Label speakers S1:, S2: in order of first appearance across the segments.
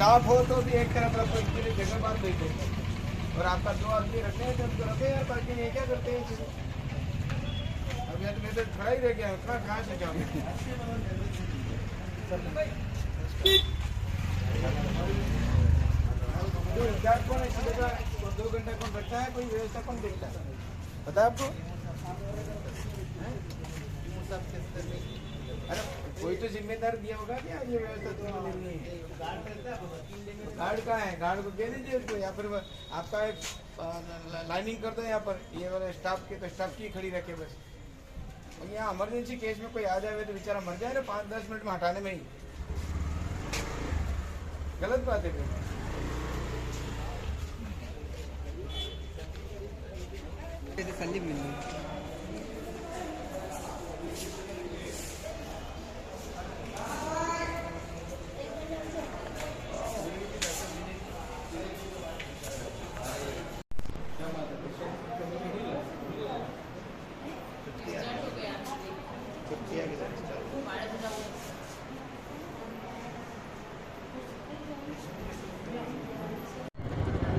S1: Staff हो तो भी एक तरफ रखो, इसके लिए जगह बात नहीं देते। और आपका 2 आदमी रखने हैं तो उनको रखे यार, पार्किंग ये क्या करते हैं इसे। अब यार मैं तो खड़ा ही रह गया, कहाँ से जाऊँ। क्या कौन ऐसी जगह 2 घंटा कौन बैठता है, कोई व्यवस्था कौन देखता है, पता है आपको? अरे कोई तो जिम्मेदार दिया होगा क्या, ये व्यवस्था तुम्हें देनी है। गार्ड कहाँ है, गार्ड को कह दीजिए उसको, या फिर आपका एक लाइनिंग कर दो यहाँ पर, ये वाले स्टाफ के तो स्टाफ की खड़ी रखे बस। और यहाँ इमरजेंसी केस में कोई आ जाए तो बेचारा मर जाए ना 5-10 मिनट में हटाने में ही, गलत बात है फिर।
S2: संदीप मिल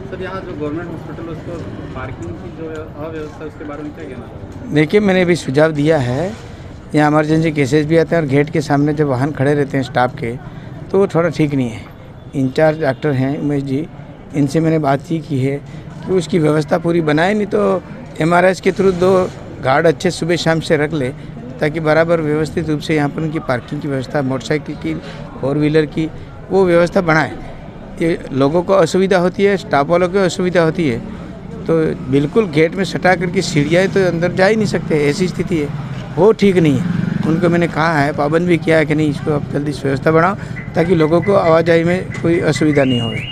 S3: सर, यहाँ जो गवर्नमेंट हॉस्पिटल उसको पार्किंग की जो अव्यवस्था है उसके बारे में क्या कहना चाहिए?
S1: देखिए, मैंने भी सुझाव दिया है, यहाँ इमरजेंसी केसेस भी आते हैं और गेट के सामने जब वाहन खड़े रहते हैं स्टाफ के, तो वो थोड़ा ठीक नहीं है। इंचार्ज डॉक्टर हैं उमेश जी, इनसे मैंने बात ही की है कि उसकी व्यवस्था पूरी बनाए, नहीं तो MRS के थ्रू 2 गार्ड अच्छे सुबह शाम से रख ले, ताकि बराबर व्यवस्थित रूप से यहाँ पर उनकी पार्किंग की व्यवस्था, मोटरसाइकिल की, 4 व्हीलर की, वो व्यवस्था बनाए। ये लोगों को असुविधा होती है, स्टाफ वालों को असुविधा होती है, तो बिल्कुल गेट में सटा करके सीढ़ियाँ तो अंदर जा ही नहीं सकते, ऐसी स्थिति है, वो ठीक नहीं है। उनको मैंने कहा है, पाबंद भी किया है कि नहीं, इसको आप जल्दी से व्यवस्था बनाओ ताकि लोगों को आवाजाही में कोई असुविधा नहीं होगी।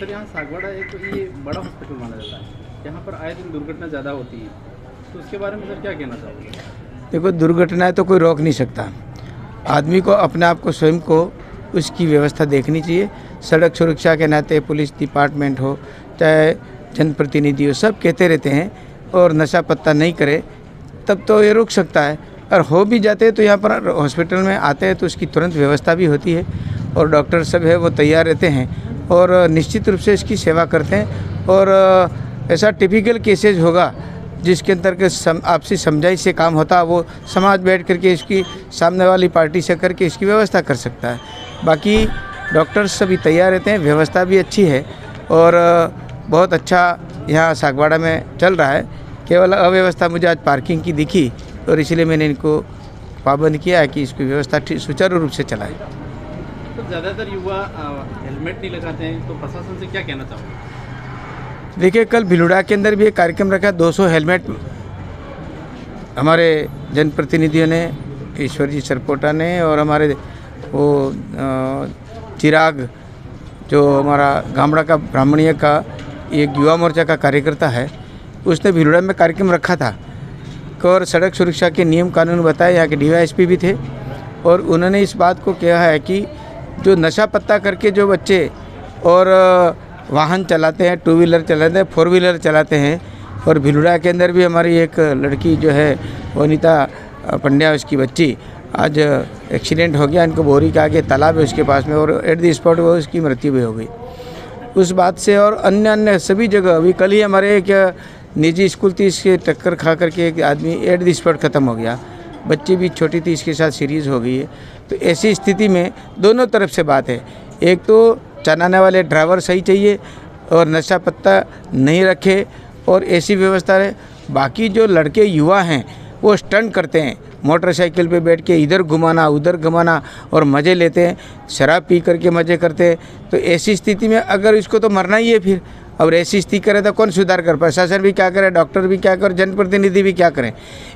S3: सर, यहाँ सागवाड़ा एक ये बड़ा हॉस्पिटल माना जाता है, यहाँ पर आए दिन दुर्घटना ज़्यादा होती है, तो उसके बारे में सर क्या कहना चाहोगे?
S1: देखो, दुर्घटनाएं तो कोई रोक नहीं सकता, आदमी को अपने आप को स्वयं को उसकी व्यवस्था देखनी चाहिए। सड़क सुरक्षा के नाते पुलिस डिपार्टमेंट हो चाहे जनप्रतिनिधि हो, सब कहते रहते हैं और नशा पत्ता नहीं करे तब तो ये रुक सकता है, और हो भी जाते हैं तो यहाँ पर हॉस्पिटल में आते हैं तो उसकी तुरंत व्यवस्था भी होती है और डॉक्टर सब है वो तैयार रहते हैं और निश्चित रूप से इसकी सेवा करते हैं। और ऐसा टिपिकल केसेज होगा जिसके अंतर्गत आपसी समझाई से काम होता है, वो समाज बैठ करके इसकी सामने वाली पार्टी से करके इसकी व्यवस्था कर सकता है। बाकी डॉक्टर्स सभी तैयार रहते हैं, व्यवस्था भी अच्छी है और बहुत अच्छा यहाँ सागवाड़ा में चल रहा है। केवल अव्यवस्था मुझे आज पार्किंग की दिखी और इसलिए मैंने इनको पाबंद किया है कि इसकी व्यवस्था सुचारू रूप से चलाए।
S3: तो ज़्यादातर युवा हेलमेट नहीं लगाते हैं, तो प्रशासन से क्या कहना चाहोगे?
S1: देखिए, कल भिलुड़ा के अंदर भी एक कार्यक्रम रखा, 200 हेलमेट हमारे जनप्रतिनिधियों ने, ईश्वर जी सरपोटा ने और हमारे वो चिराग जो हमारा गामड़ा का ब्राह्मणीय का एक युवा मोर्चा का कार्यकर्ता है, उसने भिलुड़ा में कार्यक्रम रखा था और सड़क सुरक्षा के नियम कानून बताए। यहाँ के DYSP भी थे और उन्होंने इस बात को कहा है कि जो नशा पत्ता करके जो बच्चे और वाहन चलाते हैं, 2 व्हीलर चलाते हैं, 4 व्हीलर चलाते हैं, और भिलुड़ा के अंदर भी हमारी एक लड़की जो है वनिता पंड्या, उसकी बच्ची, आज एक्सीडेंट हो गया, इनको बोरी के आगे तालाब है उसके पास में और एट द स्पॉट वो उसकी मृत्यु भी हो गई। उस बात से और अन्य सभी जगह, अभी कल ही हमारे एक निजी स्कूल थी, इसके टक्कर खा करके एक आदमी एट द स्पॉट ख़त्म हो गया, बच्ची भी छोटी थी, इसके साथ सीरीज़ हो गई है। तो ऐसी स्थिति में दोनों तरफ से बात है, एक तो चलाने वाले ड्राइवर सही चाहिए और नशा पत्ता नहीं रखे और ऐसी व्यवस्था रहे। बाकी जो लड़के युवा हैं वो स्टंट करते हैं, मोटरसाइकिल पे बैठ के इधर घुमाना उधर घुमाना और मज़े लेते हैं, शराब पी करके मज़े करते हैं। तो ऐसी स्थिति में अगर इसको तो मरना ही है फिर, और ऐसी स्थिति करे तो कौन सुधार कर, प्रशासन भी क्या करे, डॉक्टर भी क्या करे, जनप्रतिनिधि भी क्या करें।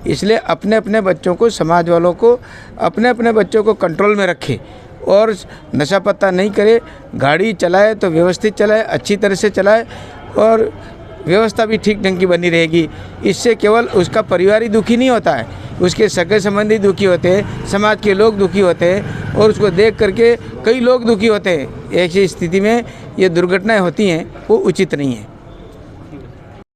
S1: इसलिए अपने अपने बच्चों को, समाज वालों को अपने अपने बच्चों को कंट्रोल में रखे और नशा पत्ता नहीं करे, गाड़ी चलाए तो व्यवस्थित चलाए, अच्छी तरह से चलाए और व्यवस्था भी ठीक ढंग की बनी रहेगी। इससे केवल उसका परिवार ही दुखी नहीं होता है, उसके सगे संबंधी दुखी होते हैं, समाज के लोग दुखी होते हैं और उसको देख करके कई लोग दुखी होते हैं। ऐसी स्थिति में ये दुर्घटनाएं होती हैं, वो उचित नहीं है।